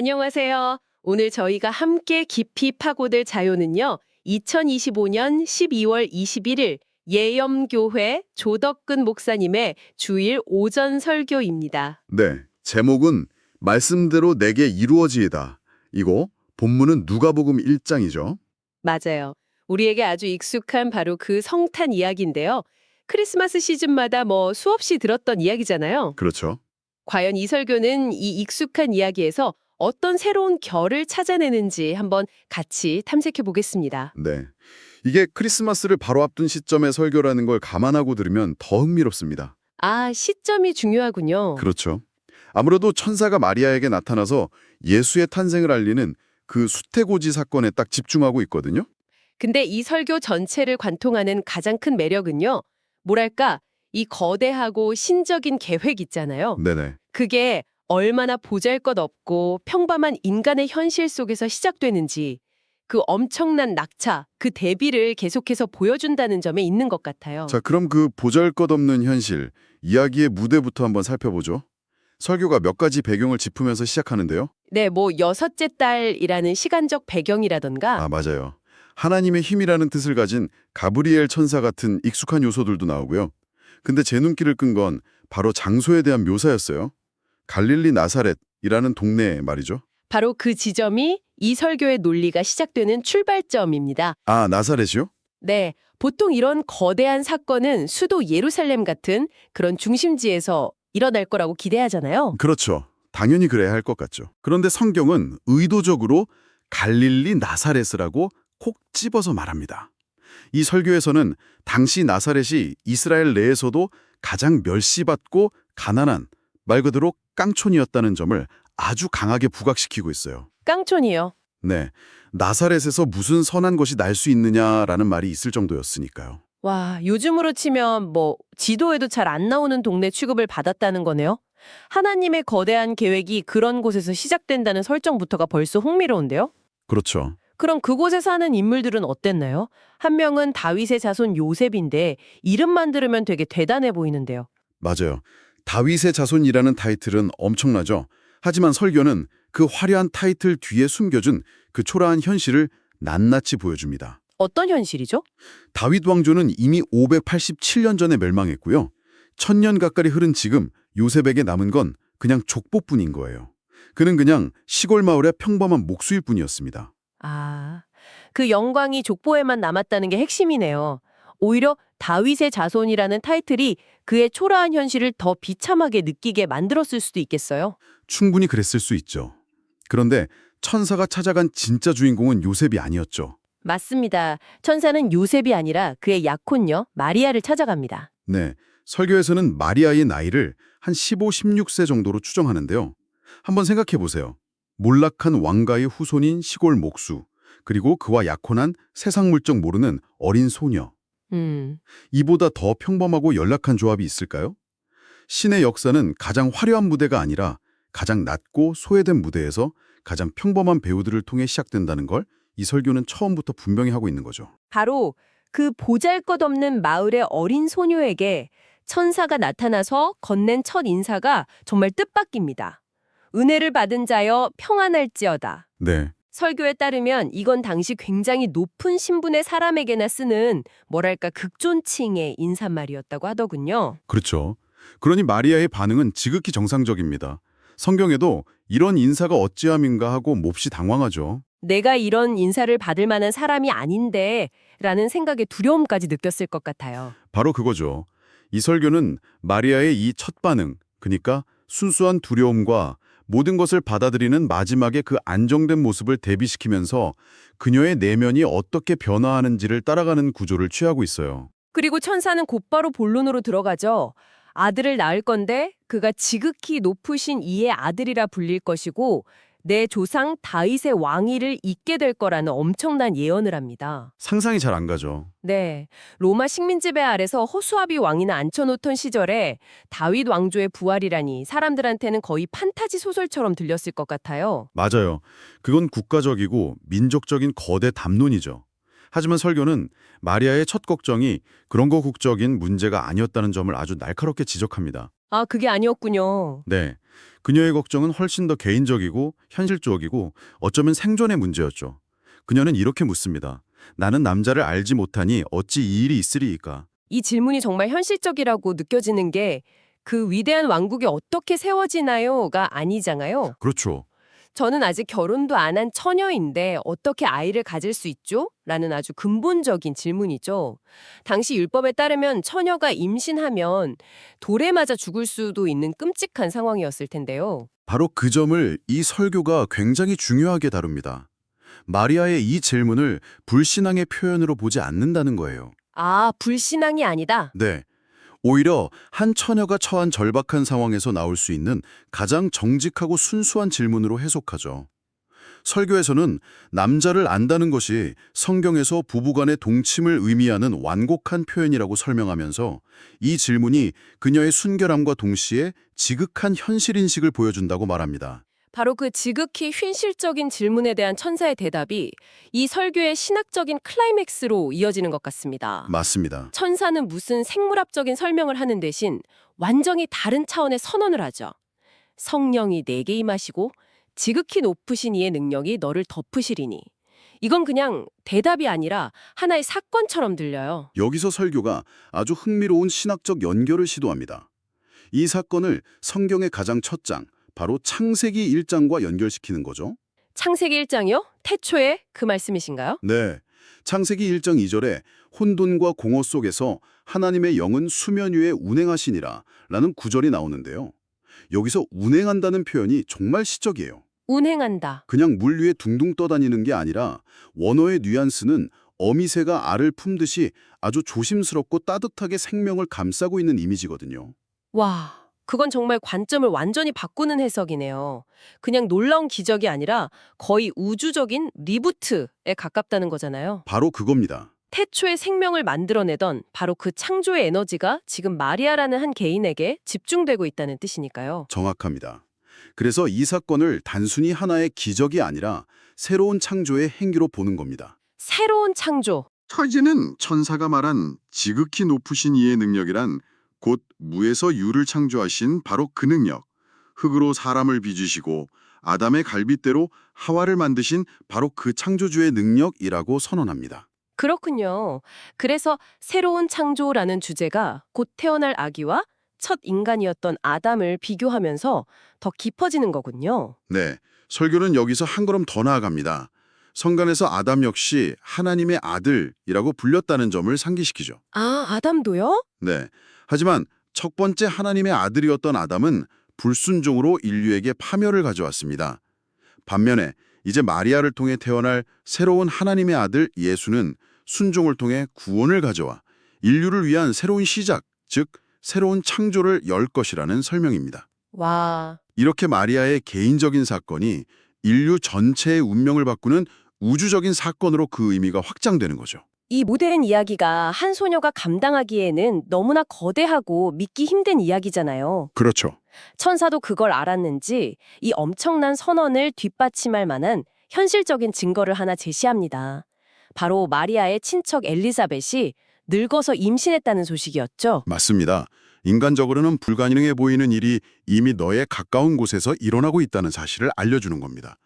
안녕하세요. 오늘 저희가 함께 깊이 파고들 자료는요. 2025년 12월 21일 예염교회 조덕근 목사님의 주일 오전 설교입니다. 네, 제목은 말씀대로 내게 이루어지이다. 이거 본문은 누가복음 1장이죠. 맞아요. 우리에게 아주 익숙한 바로 그 성탄 이야기인데요. 크리스마스 시즌마다 수없이 들었던 이야기잖아요. 그렇죠. 과연 이 설교는 이 익숙한 이야기에서 어떤 새로운 결을 찾아내는지 한번 같이 탐색해 보겠습니다. 네. 이게 크리스마스를 바로 앞둔 시점의 설교라는 걸 감안하고 들으면 더 흥미롭습니다. 아, 시점이 중요하군요. 그렇죠. 아무래도 천사가 마리아에게 나타나서 예수의 탄생을 알리는 그 수태고지 사건에 딱 집중하고 있거든요. 근데 이 설교 전체를 관통하는 가장 큰 매력은요. 뭐랄까, 이 거대하고 신적인 계획 있잖아요. 네네. 그게 얼마나 보잘것없고 평범한 인간의 현실 속에서 시작되는지 그 엄청난 낙차, 그 대비를 계속해서 보여준다는 점에 있는 것 같아요. 자, 그럼 그 보잘것없는 현실, 이야기의 무대부터 한번 살펴보죠. 설교가 몇 가지 배경을 짚으면서 시작하는데요. 네, 여섯째 달이라는 시간적 배경이라던가 아, 맞아요. 하나님의 힘이라는 뜻을 가진 가브리엘 천사 같은 익숙한 요소들도 나오고요. 근데 제 눈길을 끈 건 바로 장소에 대한 묘사였어요. 갈릴리 나사렛이라는 동네 말이죠. 바로 그 지점이 이 설교의 논리가 시작되는 출발점입니다. 아, 나사렛이요? 네, 보통 이런 거대한 사건은 수도 예루살렘 같은 그런 중심지에서 일어날 거라고 기대하잖아요. 그렇죠. 당연히 그래야 할 것 같죠. 그런데 성경은 의도적으로 갈릴리 나사렛이라고 콕 집어서 말합니다. 이 설교에서는 당시 나사렛이 이스라엘 내에서도 가장 멸시받고 가난한, 말 그대로 깡촌이었다는 점을 아주 강하게 부각시키고 있어요. 깡촌이요. 네, 나사렛에서 무슨 선한 것이 날 수 있느냐라는 말이 있을 정도였으니까요. 와, 요즘으로 치면 지도에도 잘 안 나오는 동네 취급을 받았다는 거네요. 하나님의 거대한 계획이 그런 곳에서 시작된다는 설정부터가 벌써 흥미로운데요? 그렇죠. 그럼 그곳에 사는 인물들은 어땠나요? 한 명은 다윗의 자손 요셉인데 이름만 들으면 되게 대단해 보이는데요. 맞아요. 다윗의 자손이라는 타이틀은 엄청나죠. 하지만 설교는 그 화려한 타이틀 뒤에 숨겨진 그 초라한 현실을 낱낱이 보여줍니다. 어떤 현실이죠? 다윗 왕조는 이미 587년 전에 멸망했고요. 1000년 가까이 흐른 지금 요셉에게 남은 건 그냥 족보뿐인 거예요. 그는 그냥 시골 마을의 평범한 목수일 뿐이었습니다. 아, 그 영광이 족보에만 남았다는 게 핵심이네요. 오히려 다윗의 자손이라는 타이틀이 그의 초라한 현실을 더 비참하게 느끼게 만들었을 수도 있겠어요. 충분히 그랬을 수 있죠. 그런데 천사가 찾아간 진짜 주인공은 요셉이 아니었죠. 맞습니다. 천사는 요셉이 아니라 그의 약혼녀 마리아를 찾아갑니다. 네, 설교에서는 마리아의 나이를 한 15, 16세 정도로 추정하는데요. 한번 생각해 보세요. 몰락한 왕가의 후손인 시골 목수, 그리고 그와 약혼한 세상 물정 모르는 어린 소녀. 이보다 더 평범하고 연락한 조합이 있을까요? 신의 역사는 가장 화려한 무대가 아니라 가장 낮고 소외된 무대에서 가장 평범한 배우들을 통해 시작된다는 걸 이 설교는 처음부터 분명히 하고 있는 거죠. 바로 그 보잘것없는 마을의 어린 소녀에게 천사가 나타나서 건넨 첫 인사가 정말 뜻밖입니다. 은혜를 받은 자여 평안할지어다. 네, 설교에 따르면 이건 당시 굉장히 높은 신분의 사람에게나 쓰는 뭐랄까 극존칭의 인사말이었다고 하더군요. 그렇죠. 그러니 마리아의 반응은 지극히 정상적입니다. 성경에도 이런 인사가 어찌함인가 하고 몹시 당황하죠. 내가 이런 인사를 받을 만한 사람이 아닌데 라는 생각에 두려움까지 느꼈을 것 같아요. 바로 그거죠. 이 설교는 마리아의 이 첫 반응, 그러니까 순수한 두려움과 모든 것을 받아들이는 마지막에 그 안정된 모습을 대비시키면서 그녀의 내면이 어떻게 변화하는지를 따라가는 구조를 취하고 있어요. 그리고 천사는 곧바로 본론으로 들어가죠. 아들을 낳을 건데 그가 지극히 높으신 이의 아들이라 불릴 것이고 내 조상 다윗의 왕위를 잇게 될 거라는 엄청난 예언을 합니다. 상상이 잘 안 가죠. 네, 로마 식민 지배 아래서 허수아비 왕이나 앉혀놓던 시절에 다윗 왕조의 부활이라니 사람들한테는 거의 판타지 소설처럼 들렸을 것 같아요. 맞아요. 그건 국가적이고 민족적인 거대 담론이죠. 하지만 설교는 마리아의 첫 걱정이 그런 거 국적인 문제가 아니었다는 점을 아주 날카롭게 지적합니다. 아, 그게 아니었군요. 네, 그녀의 걱정은 훨씬 더 개인적이고 현실적이고 어쩌면 생존의 문제였죠. 그녀는 이렇게 묻습니다. 나는 남자를 알지 못하니 어찌 이 일이 있으리이까? 이 질문이 정말 현실적이라고 느껴지는 게 그 위대한 왕국이 어떻게 세워지나요?가 아니잖아요. 그렇죠. 저는 아직 결혼도 안 한 처녀인데 어떻게 아이를 가질 수 있죠? 라는 아주 근본적인 질문이죠. 당시 율법에 따르면 처녀가 임신하면 돌에 맞아 죽을 수도 있는 끔찍한 상황이었을 텐데요. 바로 그 점을 이 설교가 굉장히 중요하게 다룹니다. 마리아의 이 질문을 불신앙의 표현으로 보지 않는다는 거예요. 아, 불신앙이 아니다. 네. 오히려 한 처녀가 처한 절박한 상황에서 나올 수 있는 가장 정직하고 순수한 질문으로 해석하죠. 설교에서는 남자를 안다는 것이 성경에서 부부간의 동침을 의미하는 완곡한 표현이라고 설명하면서 이 질문이 그녀의 순결함과 동시에 지극한 현실인식을 보여준다고 말합니다. 바로 그 지극히 현실적인 질문에 대한 천사의 대답이 이 설교의 신학적인 클라이맥스로 이어지는 것 같습니다. 맞습니다. 천사는 무슨 생물학적인 설명을 하는 대신 완전히 다른 차원의 선언을 하죠. 성령이 내게 임하시고 지극히 높으신 이의 능력이 너를 덮으시리니. 이건 그냥 대답이 아니라 하나의 사건처럼 들려요. 여기서 설교가 아주 흥미로운 신학적 연결을 시도합니다. 이 사건을 성경의 가장 첫 장, 바로 창세기 1장과 연결시키는 거죠. 창세기 1장이요? 태초에 그 말씀이신가요? 네. 창세기 1장 2절에 혼돈과 공허 속에서 하나님의 영은 수면 위에 운행하시니라 라는 구절이 나오는데요. 여기서 운행한다는 표현이 정말 시적이에요. 운행한다. 그냥 물 위에 둥둥 떠다니는 게 아니라 원어의 뉘앙스는 어미새가 알을 품듯이 아주 조심스럽고 따뜻하게 생명을 감싸고 있는 이미지거든요. 와, 그건 정말 관점을 완전히 바꾸는 해석이네요. 그냥 놀라운 기적이 아니라 거의 우주적인 리부트에 가깝다는 거잖아요. 바로 그겁니다. 태초에 생명을 만들어내던 바로 그 창조의 에너지가 지금 마리아라는 한 개인에게 집중되고 있다는 뜻이니까요. 정확합니다. 그래서 이 사건을 단순히 하나의 기적이 아니라 새로운 창조의 행기로 보는 겁니다. 새로운 창조. 처지는 천사가 말한 지극히 높으신 이의 능력이란 곧 무에서 유를 창조하신 바로 그 능력, 흙으로 사람을 빚으시고 아담의 갈빗대로 하와를 만드신 바로 그 창조주의 능력이라고 선언합니다. 그렇군요. 그래서 새로운 창조라는 주제가 곧 태어날 아기와 첫 인간이었던 아담을 비교하면서 더 깊어지는 거군요. 네, 설교는 여기서 한 걸음 더 나아갑니다. 성간에서 아담 역시 하나님의 아들이라고 불렸다는 점을 상기시키죠. 아, 아담도요? 네, 하지만 첫 번째 하나님의 아들이었던 아담은 불순종으로 인류에게 파멸을 가져왔습니다. 반면에 이제 마리아를 통해 태어날 새로운 하나님의 아들 예수는 순종을 통해 구원을 가져와 인류를 위한 새로운 시작, 즉 새로운 창조를 열 것이라는 설명입니다. 와, 이렇게 마리아의 개인적인 사건이 인류 전체의 운명을 바꾸는 우주적인 사건으로 그 의미가 확장되는 거죠. 이 모든 이야기가 한 소녀가 감당하기에는 너무나 거대하고 믿기 힘든 이야기잖아요. 그렇죠. 천사도 그걸 알았는지 이 엄청난 선언을 뒷받침할 만한 현실적인 증거를 하나 제시합니다. 바로 마리아의 친척 엘리사벳이 늙어서 임신했다는 소식이었죠. 맞습니다. 인간적으로는 불가능해 보이는 일이 이미 너의 가까운 곳에서 일어나고 있다는 사실을 알려주는 겁니다.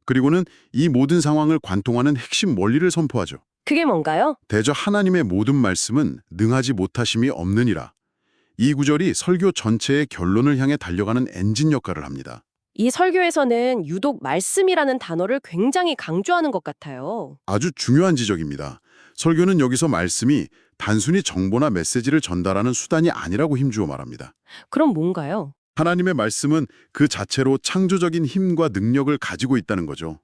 그리고는 이 모든 상황을 관통하는 핵심 원리를 선포하죠. 그게 뭔가요? 대저 하나님의 모든 말씀은 능하지 못하심이 없느니라. 이 구절이 설교 전체의 결론을 향해 달려가는 엔진 역할을 합니다. 이 설교에서는 유독 말씀이라는 단어를 굉장히 강조하는 것 같아요. 아주 중요한 지적입니다. 설교는 여기서 말씀이 단순히 정보나 메시지를 전달하는 수단이 아니라고 힘주어 말합니다. 그럼 뭔가요? 하나님의 말씀은 그 자체로 창조적인 힘과 능력을 가지고 있다는 거죠.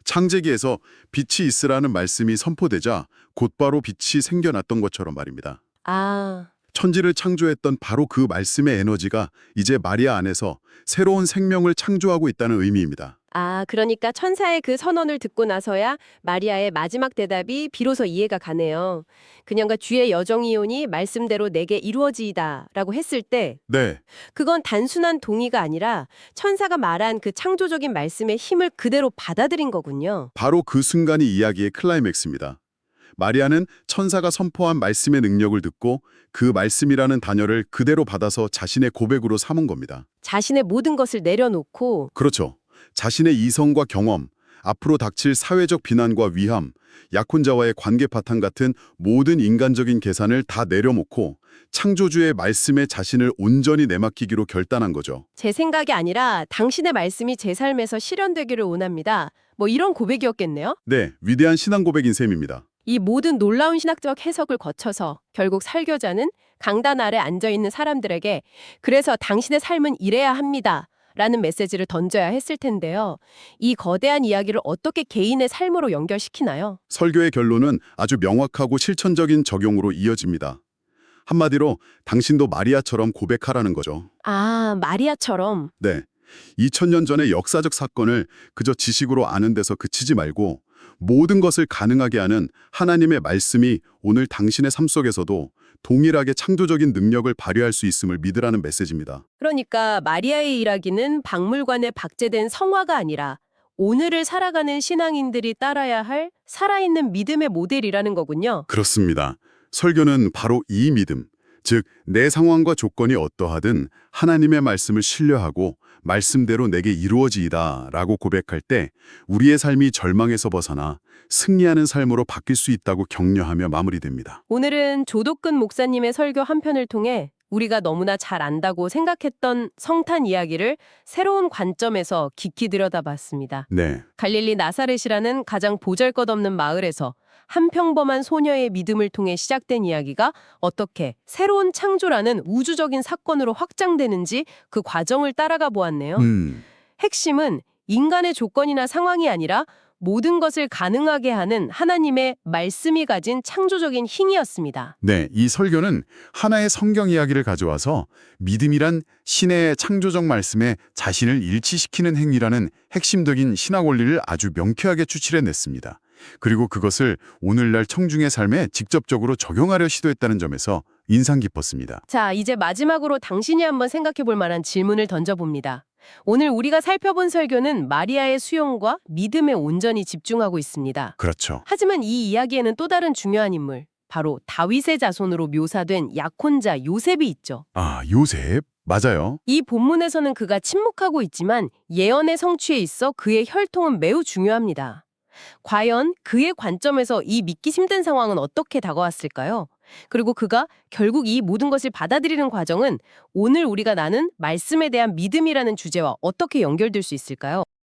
창세기에서 빛이 있으라는 말씀이 선포되자 곧바로 빛이 생겨났던 것처럼 말입니다. 아, 천지를 창조했던 바로 그 말씀의 에너지가 이제 마리아 안에서 새로운 생명을 창조하고 있다는 의미입니다. 그러니까 천사의 그 선언을 듣고 나서야 마리아의 마지막 대답이 비로소 이해가 가네요. 그녀가 주의 여정이오니 말씀대로 내게 이루어지이다 라고 했을 때 네, 그건 단순한 동의가 아니라 천사가 말한 그 창조적인 말씀의 힘을 그대로 받아들인 거군요. 바로 그 순간이 이야기의 클라이맥스입니다. 마리아는 천사가 선포한 말씀의 능력을 듣고 그 말씀이라는 단어를 그대로 받아서 자신의 고백으로 삼은 겁니다. 자신의 모든 것을 내려놓고 그렇죠. 자신의 이성과 경험, 앞으로 닥칠 사회적 비난과 위험, 약혼자와의 관계 파탄 같은 모든 인간적인 계산을 다 내려놓고 창조주의 말씀에 자신을 온전히 내맡기기로 결단한 거죠. 제 생각이 아니라 당신의 말씀이 제 삶에서 실현되기를 원합니다. 뭐 이런 고백이었겠네요. 네, 위대한 신앙 고백인 셈입니다. 이 모든 놀라운 신학적 해석을 거쳐서 결국 설교자는 강단 아래 앉아있는 사람들에게 그래서 당신의 삶은 이래야 합니다. 라는 메시지를 던져야 했을 텐데요. 이 거대한 이야기를 어떻게 개인의 삶으로 연결시키나요? 설교의 결론은 아주 명확하고 실천적인 적용으로 이어집니다. 한마디로 당신도 마리아처럼 고백하라는 거죠. 아, 마리아처럼. 네, 2000년 전의 역사적 사건을 그저 지식으로 아는 데서 그치지 말고 모든 것을 가능하게 하는 하나님의 말씀이 오늘 당신의 삶 속에서도 동일하게 창조적인 능력을 발휘할 수 있음을 믿으라는 메시지입니다. 그러니까 마리아의 이야기는 박물관에 박제된 성화가 아니라 오늘을 살아가는 신앙인들이 따라야 할 살아있는 믿음의 모델이라는 거군요. 그렇습니다. 설교는 바로 이 믿음, 즉 내 상황과 조건이 어떠하든 하나님의 말씀을 신뢰하고 말씀대로 내게 이루어지이다 라고 고백할 때 우리의 삶이 절망에서 벗어나 승리하는 삶으로 바뀔 수 있다고 격려하며 마무리됩니다. 오늘은 조덕근 목사님의 설교 한 편을 통해 우리가 너무나 잘 안다고 생각했던 성탄 이야기를 새로운 관점에서 깊이 들여다봤습니다. 네, 갈릴리 나사렛이라는 가장 보잘것없는 마을에서 한 평범한 소녀의 믿음을 통해 시작된 이야기가 어떻게 새로운 창조라는 우주적인 사건으로 확장되는지 그 과정을 따라가 보았네요. 핵심은 인간의 조건이나 상황이 아니라 모든 것을 가능하게 하는 하나님의 말씀이 가진 창조적인 힘이었습니다. 네, 이 설교는 하나의 성경 이야기를 가져와서 믿음이란 신의 창조적 말씀에 자신을 일치시키는 행위라는 핵심적인 신학 원리를 아주 명쾌하게 추출해냈습니다. 그리고 그것을 오늘날 청중의 삶에 직접적으로 적용하려 시도했다는 점에서 인상 깊었습니다. 자, 이제 마지막으로 당신이 한번 생각해 볼 만한 질문을 던져봅니다. 오늘 우리가 살펴본 설교는 마리아의 수용과 믿음에 온전히 집중하고 있습니다. 그렇죠. 하지만 이 이야기에는 또 다른 중요한 인물, 바로 다윗의 자손으로 묘사된 약혼자 요셉이 있죠. 아, 요셉? 맞아요. 이 본문에서는 그가 침묵하고 있지만 예언의 성취에 있어 그의 혈통은 매우 중요합니다. 과연 그의 관점에서 이 믿기 힘든 상황은 어떻게 다가왔을까요? 그리고 그가 결국 이 모든 것을 받아들이는 과정은 오늘 우리가 나눈 말씀에 대한 믿음이라는 주제와 어떻게 연결될 수 있을까요?